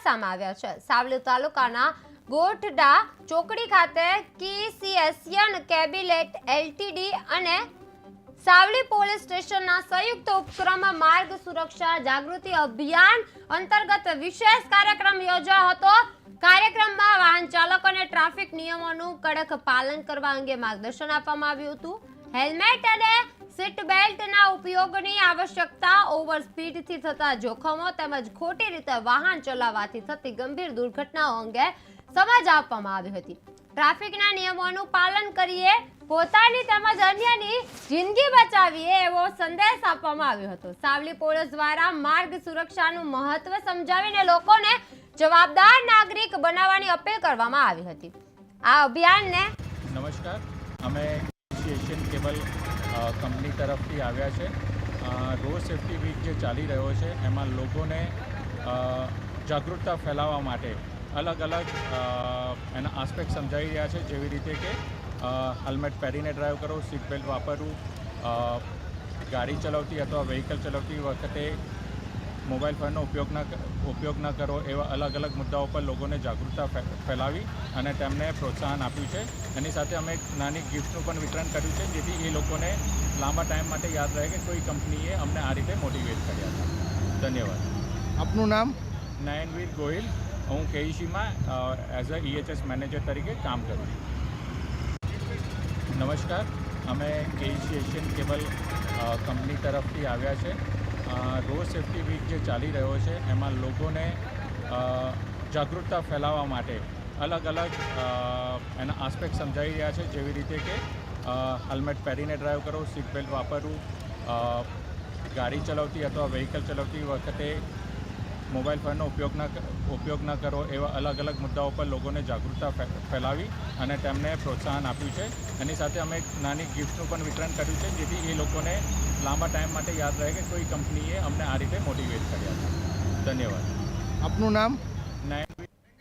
સામે આવ્યા છે। સાવલી તાલુકાના ગોઠડા ચોકડી ખાતે KCSN કેબિનેટ એલટીડી અને સાવલી પોલીસ સ્ટેશનના સંયુક્ત ઉપક્રમમાં માર્ગ સુરક્ષા જાગૃતિ અભિયાન અંતર્ગત વિશેષ કાર્યક્રમ યોજાયો હતો। કાર્યક્રમમાં વાહન ચાલકોને ટ્રાફિક નિયમોનું કડક પાલન કરવા અંગે માર્ગદર્શન આપવામાં આવ્યું હતું। હેલ્મેટ અને સીટ બેલ્ટના ઉપયોગની આવશ્યકતા, ઓવર સ્પીડથી થતા જોખમો તેમજ ખોટી રીતે વાહન ચલાવવાથી થતી ગંભીર દુર્ઘટનાઓ અંગે સમજ આપવામાં આવી હતી। ટ્રાફિકના નિયમોનું પાલન કરીએ, પોતાની તેમજ અન્યની જિંદગી બચાવીએ એવો સંદેશ આપવામાં આવ્યો હતો। સાવલી પોલીસ દ્વારા માર્ગ સુરક્ષાનું મહત્વ સમજાવીને લોકોને જવાબદાર નાગરિક બનાવવાની અપીલ કરવામાં આવી હતી। આ અભિયાનને નમસ્કાર, અમે એશિયન કેબલ કંપની તરફથી આવ્યા છે। રોડ સેફ્ટી વીક જે ચાલી રહ્યો છે એમાં લોકોને જાગૃતતા ફેલાવવા માટે અલગ અલગ એના આસ્પેક્ટ સમજાવી રહ્યા છે, જેવી રીતે કે હેલ્મેટ પહેરીને ડ્રાઈવ કરો, સીટ બેલ્ટ વાપરવું, ગાડી ચલાવતી અથવા વ્હીકલ ચલાવતી વખતે મોબાઈલ ફોનનો ઉપયોગ ન કરો, એવા અલગ અલગ મુદ્દાઓ પર લોકોને જાગૃતતા ફેલાવી અને તેમને પ્રોત્સાહન આપ્યું છે। એની સાથે અમે એક નાની ગિફ્ટનું પણ વિતરણ કર્યું છે, જેથી એ લોકોને લાંબા ટાઈમ માટે યાદ રહે કે કોઈ કંપનીએ અમને આ રીતે મોટિવેટ કર્યા હતા। ધન્યવાદ। આપનું નામ? નયનવીર ગોહિલ। હું કેઈસીમાં એઝ અ EHS મેનેજર તરીકે કામ કરું છું। નમસ્કાર, અમે કેઈસી એશિયન કેબલ કંપની તરફથી આવ્યા છે। રોડ સેફ્ટી વીક જે ચાલી રહ્યો છે એમાં લોકોને જાગૃતતા ફેલાવવા માટે અલગ અલગ એના આસ્પેક્ટ સમજાવી રહ્યા છે, જેવી રીતે કે હેલ્મેટ પહેરીને ડ્રાઈવ કરો, સીટ બેલ્ટ વાપરવું, ગાડી ચલાવતી અથવા વ્હીકલ ચલાવતી વખતે મોબાઈલ ફોનનો ઉપયોગ ન કરો, એવા અલગ અલગ મુદ્દાઓ પર લોકોને જાગૃતતા ફેલાવી અને તેમને પ્રોત્સાહન આપ્યું છે। એની સાથે અમે એક નાની ગિફ્ટનું પણ વિતરણ કર્યું છે, જેથી એ લોકોને લાંબા ટાઈમ માટે યાદ રહે કે કોઈ કંપનીએ અમને આ રીતે મોટિવેટ કર્યા હતા। ધન્યવાદ। આપનું નામ? નયનવીર